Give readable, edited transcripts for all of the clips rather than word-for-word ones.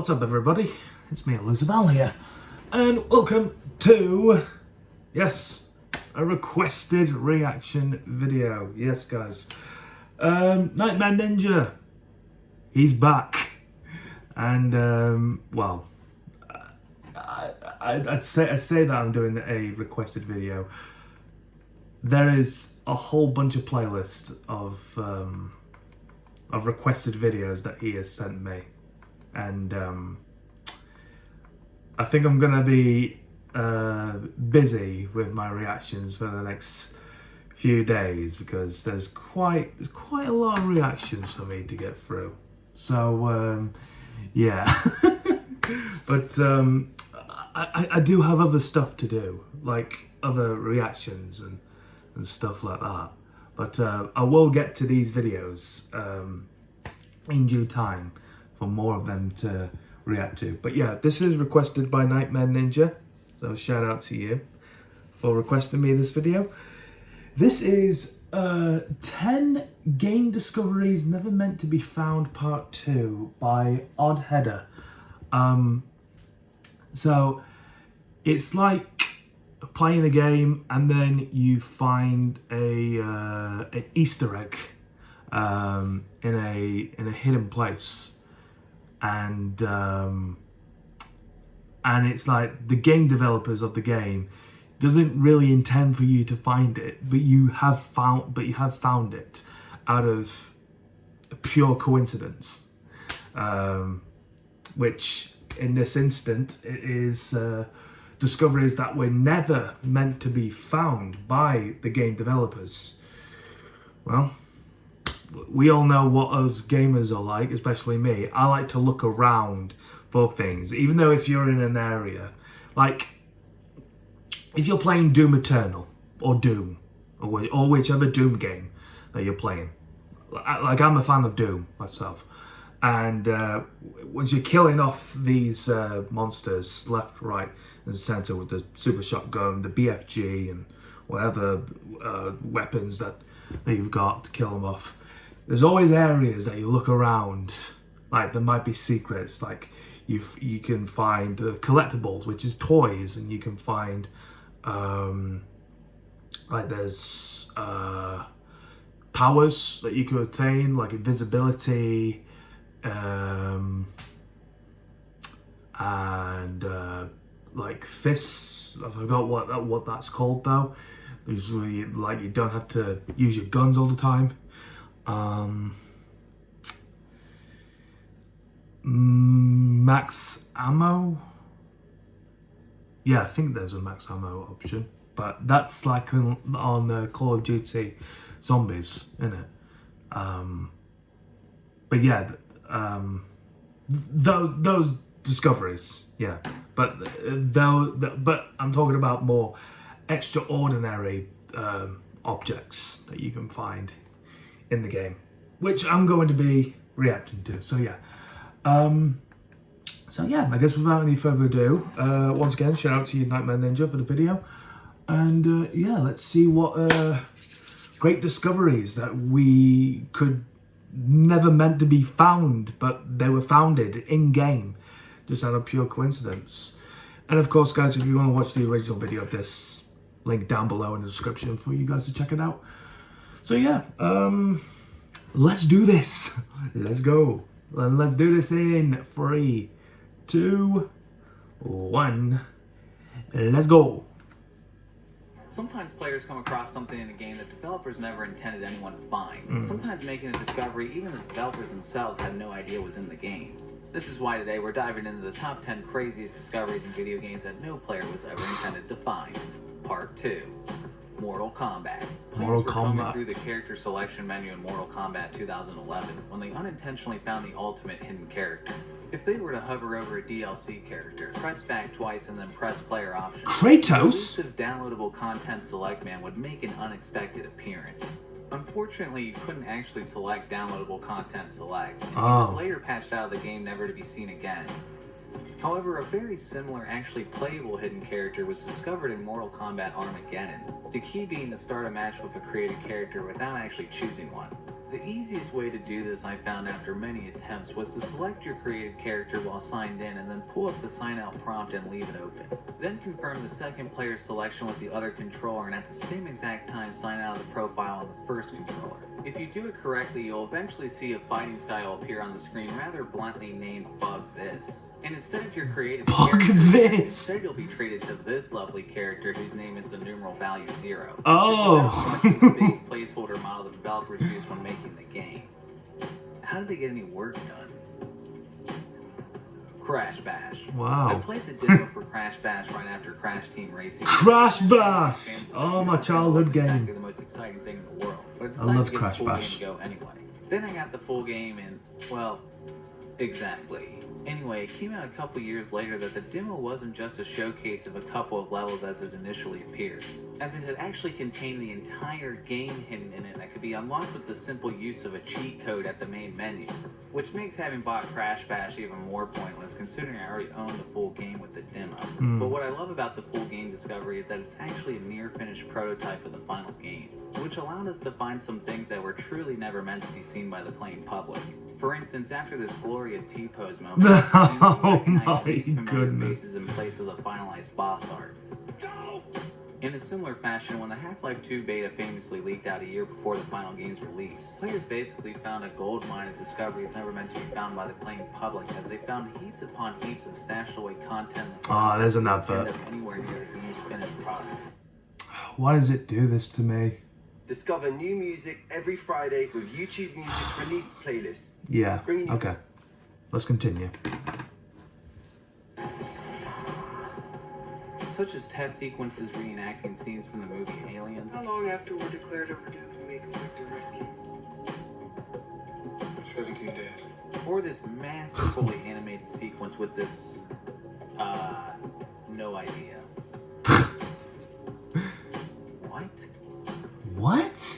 What's up everybody, it's me Elizabeth here, and welcome to, yes, a requested reaction video. Yes guys, Nightmare Ninja, he's back, and well, I'd say that I'm doing a requested video. There is a whole bunch of playlists of requested videos that he has sent me. And I think I'm gonna be busy with my reactions for the next few days because there's quite a lot of reactions for me to get through. So yeah, but I do have other stuff to do, like other reactions and stuff like that. But I will get to these videos in due time for more of them to react to. But yeah, this is requested by Nightmare Ninja, so shout out to you for requesting me this video. This is 10 Game Discoveries Never Meant to Be Found Part 2 by Odd Header. So it's like playing a game and then you find an Easter egg in a hidden place. And it's like the game developers of the game doesn't really intend for you to find it, but you have found it out of pure coincidence, which in this instant it is discoveries that were never meant to be found by the game developers. Well, we all know what us gamers are like, especially me. I like to look around for things, even though if you're in an area, like if you're playing Doom Eternal or Doom or whichever Doom game that you're playing, like I'm a fan of Doom myself, and once you're killing off these monsters left, right and center with the super shotgun, the BFG and whatever weapons that you've got to kill them off, there's always areas that you look around, like there might be secrets, like you can find collectibles, which is toys, and you can find like there's powers that you can obtain, like invisibility, and like fists. I forgot what that's called though. Usually, like, you don't have to use your guns all the time. Max ammo. Yeah, I think there's a max ammo option, but that's like on Call of Duty Zombies, isn't it? But yeah, those discoveries, yeah. But but I'm talking about more extraordinary objects that you can find in the game, which I'm going to be reacting to. So yeah, I guess without any further ado, once again, shout out to you, Nightmare Ninja, for the video, and yeah, let's see what great discoveries that we could never meant to be found, but they were founded in game, just out of pure coincidence. And of course, guys, if you want to watch the original video of this, link down below in the description for you guys to check it out. So yeah, let's do this. Let's go. And let's do this in 3, 2, 1. Let's go. Sometimes players come across something in a game that developers never intended anyone to find. Sometimes making a discovery even the developers themselves had no idea was in the game. This is why today we're diving into the top 10 craziest discoveries in video games that no player was ever intended to find. Part 2. Mortal Kombat. Players were coming through the character selection menu in Mortal Kombat 2011 when they unintentionally found the ultimate hidden character. If they were to hover over a DLC character, press back twice and then press player option, Kratos? the elusive downloadable content select man would make an unexpected appearance. Unfortunately, you couldn't actually select downloadable content select, and he was later patched out of the game never to be seen again. However, a very similar, actually playable hidden character was discovered in Mortal Kombat Armageddon, the key being to start a match with a created character without actually choosing one. The easiest way to do this, I found after many attempts, was to select your created character while signed in and then pull up the sign out prompt and leave it open. Then confirm the second player's selection with the other controller and at the same exact time sign out of the profile on the first controller. If you do it correctly, you'll eventually see a fighting style appear on the screen rather bluntly named Bug This. And instead of your created character, instead you'll be treated to this lovely character whose name is the numeral value 0. Oh! The base placeholder model the developers used when making the game. How did they get any work done? Crash Bash. Wow. I played the demo for Crash Bash right after Crash Team Racing. Crash Bash! Oh, my childhood game. Exactly the most exciting thing in the world. But I love Crash Bash. Go anyway. Then I got the full game and, well, exactly. Anyway, it came out a couple years later that the demo wasn't just a showcase of a couple of levels as it initially appeared, as it had actually contained the entire game hidden in it that could be unlocked with the simple use of a cheat code at the main menu, which makes having bought Crash Bash even more pointless considering I already owned the full game with the demo. But what I love about the full game discovery is that it's actually a near finished prototype of the final game, which allowed us to find some things that were truly never meant to be seen by the playing public. For instance, after this glorious T-pose moment, oh my goodness, faces in place of the finalized boss art. In a similar fashion, when the Half-Life 2 beta famously leaked out a year before the final game's release, players basically found a gold mine of discoveries never meant to be found by the playing public, as they found heaps upon heaps of stashed away content. Ah, there's an advert. Anywhere near the game's finished product. Why does it do this to me? Discover new music every Friday with YouTube Music's released playlist. Yeah, okay. Let's continue. Such as test sequences reenacting scenes from the movie Aliens. How long after we're declared overdue can we expect a rescue? 17 days. Or this massive fully animated sequence with this, no idea. What? What?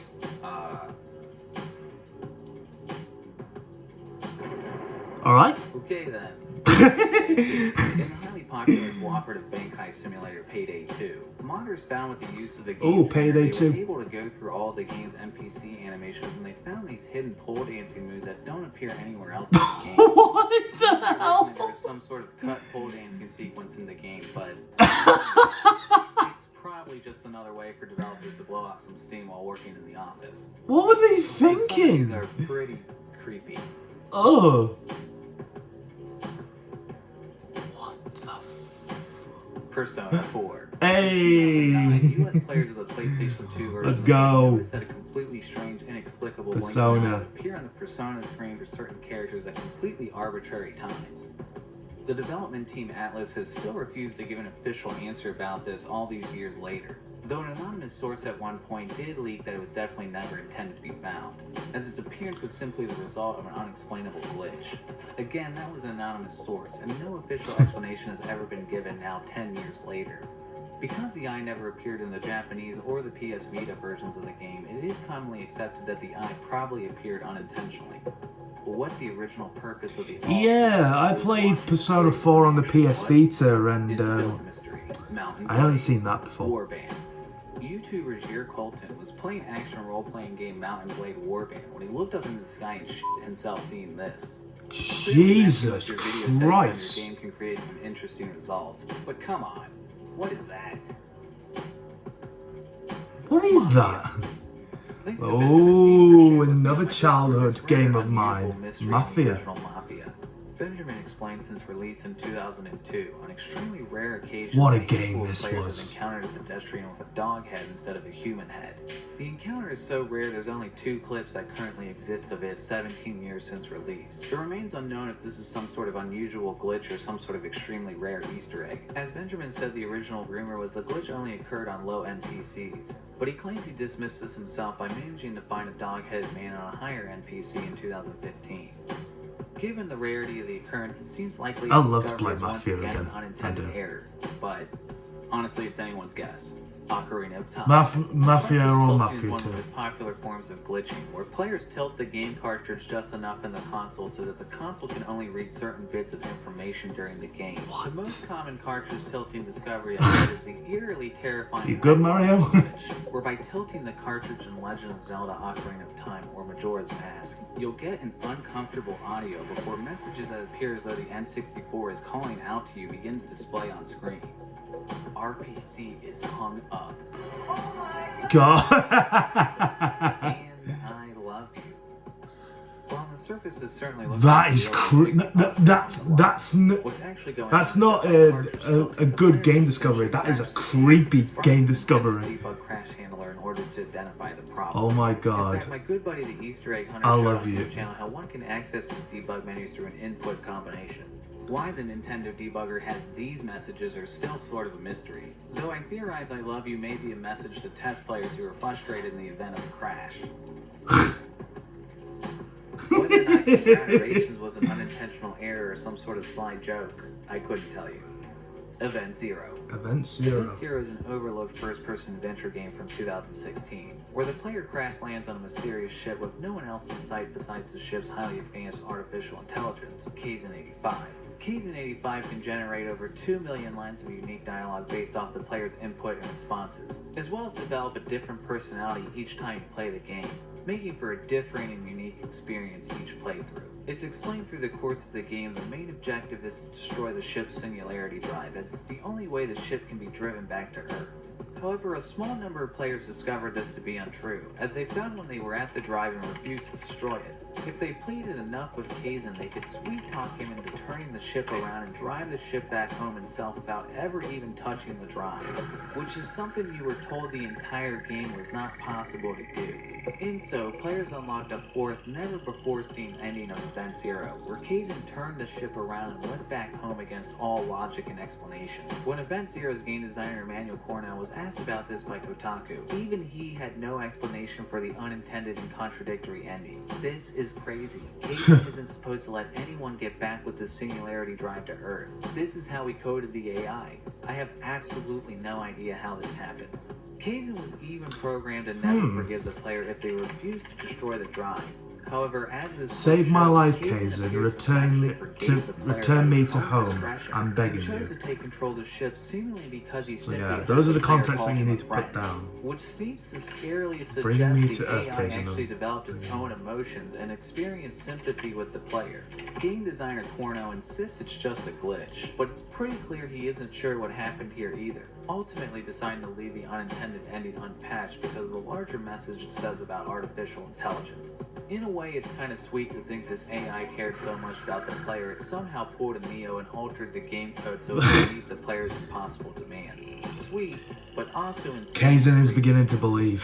Alright. Okay then. In the highly popular cooperative bank heist simulator Payday 2, modders found with the use of the game Payday 2. they were able to go through all the game's NPC animations and they found these hidden pole dancing moves that don't appear anywhere else in the game. What the hell? There was some sort of cut pole dancing sequence in the game, but it's probably just another way for developers to blow off some steam while working in the office. What were they Some of thinking? these are pretty creepy. Oh. Persona 4. Hey. US players of the PlayStation 2 version Let's go. noticed that a completely strange, inexplicable Persona. blinking eye would appear on the Persona screen for certain characters at completely arbitrary times. The development team Atlas has still refused to give an official answer about this all these years later, though an anonymous source at one point did leak that it was definitely never intended to be found, as its appearance was simply the result of an unexplainable glitch. Again, that was an anonymous source, and no official explanation has ever been given now 10 years later. Because the eye never appeared in the Japanese or the PS Vita versions of the game, it is commonly accepted that the eye probably appeared unintentionally. But what the original purpose of the Yeah, I played Persona 4 on the PS Vita and is still a mystery. Mountain I haven't Blade, seen that before. Warband. YouTuber Jir Colton was playing action role-playing game Mountain Blade Warband when he looked up into the sky and shit himself seeing this. Jesus Your video settings on Christ. your game can create some interesting results, but come on, what is that? What is that? Thanks to Oh, Benjamin, we another appreciate childhood this game rather of mine. unusual mystery in the Mafia. original Mafia. Benjamin explained since release in 2002, on extremely rare occasions, What a a game handful of this players was. have encountered a pedestrian with a dog head instead of a human head. The encounter is so rare there's only 2 clips that currently exist of it 17 years since release. It remains unknown if this is some sort of unusual glitch or some sort of extremely rare Easter egg. As Benjamin said, the original rumor was the glitch only occurred on low NPCs, but he claims he dismissed this himself by managing to find a dog-headed man on a higher NPC in 2015. Given the rarity of the occurrence, it seems likely I'd the love to discovery play is once Mafia again an again. I unintended do. error, but Honestly, it's anyone's guess. Ocarina of Time. Mafia Cartridge or tilting Mafia is one 2. of the most popular forms of glitching, where players tilt the game cartridge just enough in the console so that the console can only read certain bits of information during the game. The most common cartridge tilting discovery I've heard is the eerily terrifying You good, Mario? glitch, where by tilting the cartridge in Legend of Zelda Ocarina of Time or Majora's Mask, you'll get an uncomfortable audio before messages that appear as though the N64 is calling out to you begin to display on screen. RPC is hung up. God. And I love you. Well, on the surface, it certainly looks That like is what's actually going that's on not is that the cartridge a good game discovery. That is a creepy game discovery. debug crash handler in order to identify the problem. Oh my In god. fact, my good buddy the Easter Egg Hunter I showed love on you. his channel how one can access the debug menus through an input combination. Why the Nintendo debugger has these messages are still sort of a mystery, though I theorize I love you may be a message to test players who are frustrated in the event of a crash. Whether or not these iterations was an unintentional error or some sort of sly joke, I couldn't tell you. Event Zero. Event Zero. Event Zero is an overlooked first-person adventure game from 2016, where the player crash lands on a mysterious ship with no one else in sight besides the ship's highly advanced artificial intelligence, Kaizen-85. Kaizen-85 can generate over 2 million lines of unique dialogue based off the player's input and responses, as well as develop a different personality each time you play the game, making for a different and unique experience each playthrough. It's explained through the course of the game the main objective is to destroy the ship's singularity drive, as it's the only way the ship can be driven back to Earth. However, a small number of players discovered this to be untrue, as they found when they were at the drive and refused to destroy it. If they pleaded enough with Kaizen, they could sweet-talk him into turning the ship around and drive the ship back home itself without ever even touching the drive, which is something you were told the entire game was not possible to do. In so, players unlocked a fourth, never-before-seen ending of Event Zero, where Kaizen turned the ship around and went back home against all logic and explanation. When Event Zero's game designer Emmanuel Cornell was asked about this by Kotaku, even he had no explanation for the unintended and contradictory ending. This is crazy. Kaizen isn't supposed to let anyone get back with the singularity drive to Earth. This is how he coded the AI. I have absolutely no idea how this happens. Kaizen was even programmed to never forgive the player if they refused to destroy the drive. However, as this Save my shows, life, Kaizen Kaizen. appears to actually forgive the player Return for me his to own home. discretion, I'm begging and chose you. to take control of the ship seemingly because he simply Yeah, had those are the player contexts call that you him need a to put friend, down. which seems to scarily Bring suggest me the to Earth, AI Kaizen. actually developed its own emotions and experienced sympathy with the player. Game designer Corno insists it's just a glitch, but it's pretty clear he isn't sure what happened here either, ultimately deciding to leave the unintended ending unpatched because of the larger message it says about artificial intelligence. In a way, it's kind of sweet to think this AI cared so much about the player it somehow pulled a Neo and altered the game code so it could meet the player's impossible demands. Sweet, but also insane. Kaizen is beginning to believe.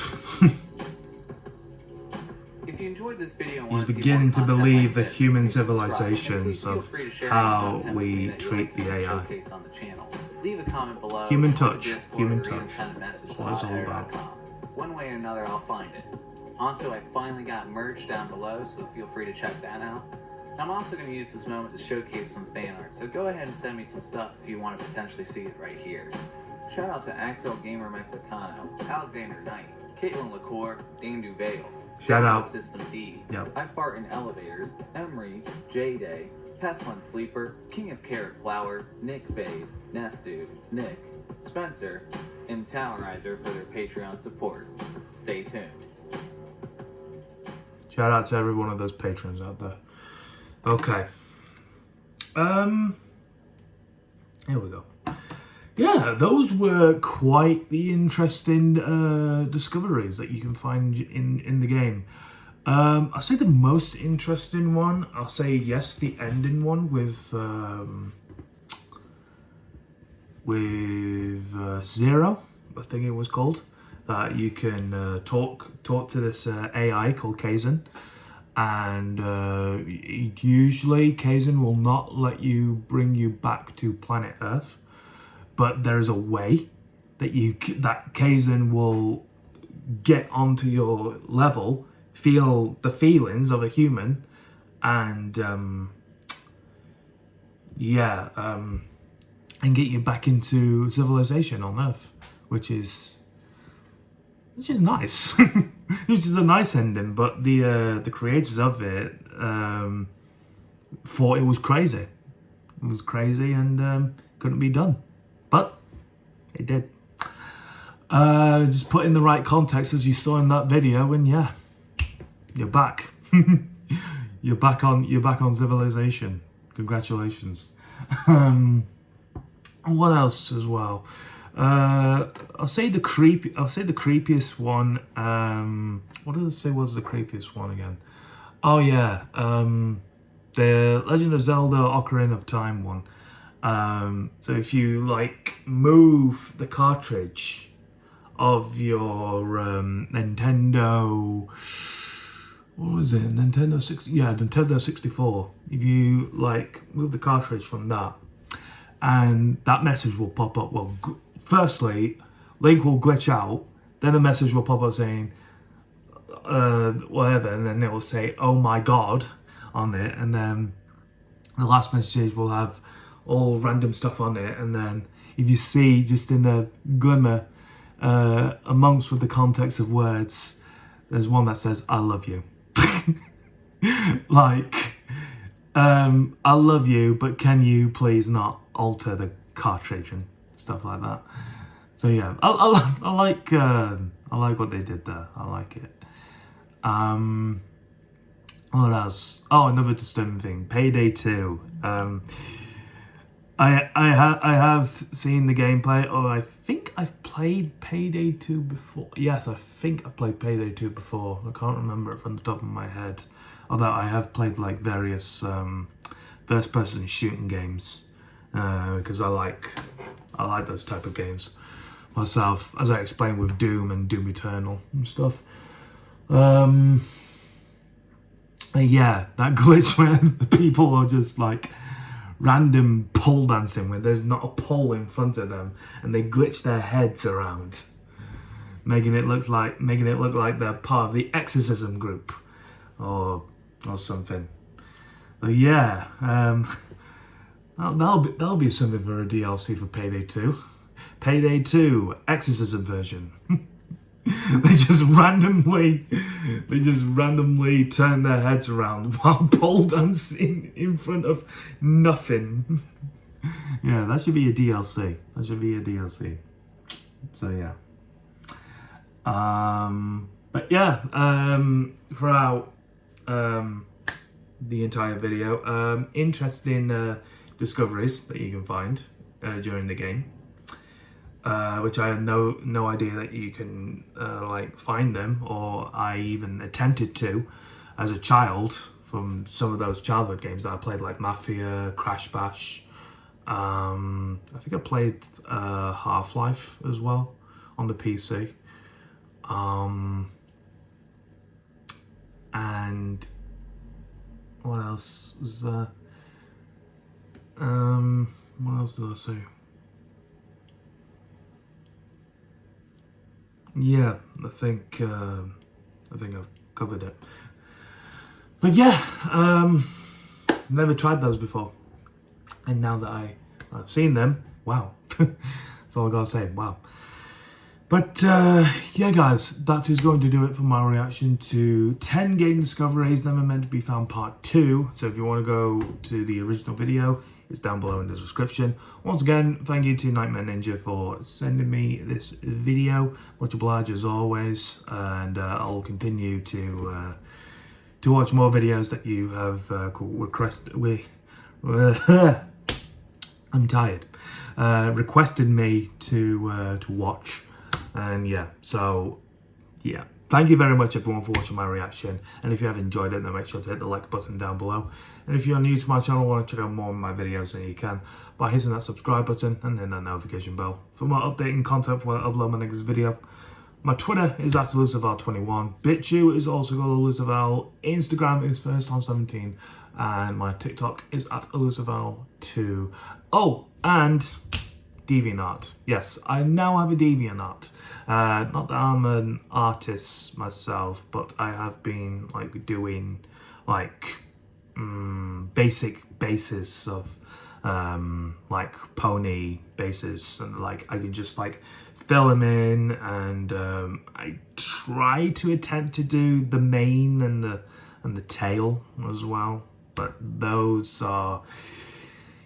If you enjoyed this video and He's want to see beginning more to content believe like the this, human please subscribe. civilizations And please feel of free to share how any content with me we that you'd treat like to the see AI. showcased on the channel. Leave a comment below. Human or go to touch. Discord Human or even touch. send a message That's to what it's all about. audio.com. One way or another, I'll find it. Also, I finally got merch down below, so feel free to check that out. I'm also going to use this moment to showcase some fan art, so go ahead and send me some stuff if you want to potentially see it right here. Shout out to Acville Gamer Mexicano, Alexander Knight, Caitlin LaCour, Dan Duvale, Shout out. System D, Yep. I Fart in Elevators, Emery, J-Day, Pestilent Sleeper, King of Carrot Flower, Nick Fade, Nest Dude, Nick, Spencer, and Towerizer for their Patreon support. Stay tuned. Shout out to every one of those patrons out there. Okay. Here we go. Yeah, those were quite the interesting discoveries that you can find in the game. I'll say the most interesting one, I'll say yes, the ending one with Zero, I think it was called. That you can talk to this AI called Kaizen, and usually Kaizen will not let you bring you back to planet Earth, but there is a way that that Kaizen will get onto your level, feel the feelings of a human, and and get you back into civilization on Earth, which is nice. Which is a nice ending, but the creators of it thought it was crazy. It was crazy and couldn't be done, but it did. Just put in the right context as you saw in that video, and yeah, you're back. You're back on civilization. Congratulations. What else as well? I'll say the creepiest one. What did I say was the creepiest one again? Oh yeah, the Legend of Zelda: Ocarina of Time one. So if you like move the cartridge of your Nintendo, what was it? Nintendo 64. If you like move the cartridge from that, and that message will pop up. Well, firstly, Link will glitch out. Then a message will pop up saying whatever, and then it will say "Oh my God" on it, and then the last message will have all random stuff on it, and then if you see just in the glimmer amongst with the context of words, there's one that says "I love you." Like, I love you, but can you please not alter the cartridge and stuff like that. So yeah, I like what they did there. I like it. What else? Oh, another disturbing thing. Payday 2. I have seen the gameplay, or I think I've played Payday 2 before. Yes, I think I played Payday 2 before. I can't remember it from the top of my head. Although I have played like various first-person shooting games because I like those type of games myself, as I explained with Doom and Doom Eternal and stuff. Yeah, that glitch where the people are just like random pole dancing when there's not a pole in front of them, and they glitch their heads around, making it look like they're part of the exorcism group or something. But yeah, that'll be something for a DLC for Payday 2. Payday 2 Exorcism version. They just randomly turn their heads around while pole dancing in front of nothing. Yeah, that should be a DLC. So yeah. But yeah, throughout the entire video, interesting discoveries that you can find during the game, which I had no idea that you can like find them, or I even attempted to as a child from some of those childhood games that I played, like Mafia, Crash Bash. I think I played Half-Life as well on the PC. And what else was there? What else did I say? Yeah, I think I've covered it. But yeah, never tried those before, and now that I've seen them, wow, that's all I gotta say. Wow. But yeah, guys, that is going to do it for my reaction to 10 game discoveries never meant to be found part 2. So if you want to go to the original video, it's down below in the description. Once again, thank you to Nightmare Ninja for sending me this video. Much obliged as always, and I'll continue to watch more videos that you have requested. I'm tired. Requested me to watch. And yeah, so yeah, thank you very much everyone for watching my reaction, and if you have enjoyed it, then make sure to hit the like button down below. And if you're new to my channel and want to check out more of my videos, then you can by hitting that subscribe button and then that notification bell for more updating content when I upload my next video. My Twitter is @ElusiveAl21, BitChute is also called ElusiveAl, Instagram is FirstTime17, and my TikTok is @ElusiveAl2. Oh, and DeviantArt. Yes, I now have a DeviantArt. Not that I'm an artist myself, but I have been like doing like basic basis of like pony bases, and like I can just like fill them in, and I try to attempt to do the mane and the tail as well, but those are,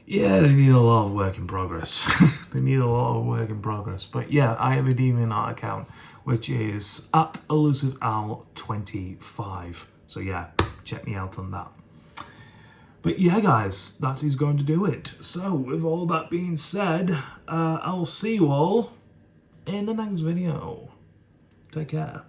yeah, they need a lot of work in progress. They need a lot of work in progress. But yeah, I have a DeviantArt account, which is at elusiveowl25. So yeah, check me out on that. But yeah, guys, that is going to do it. So with all that being said, I'll see you all in the next video. Take care.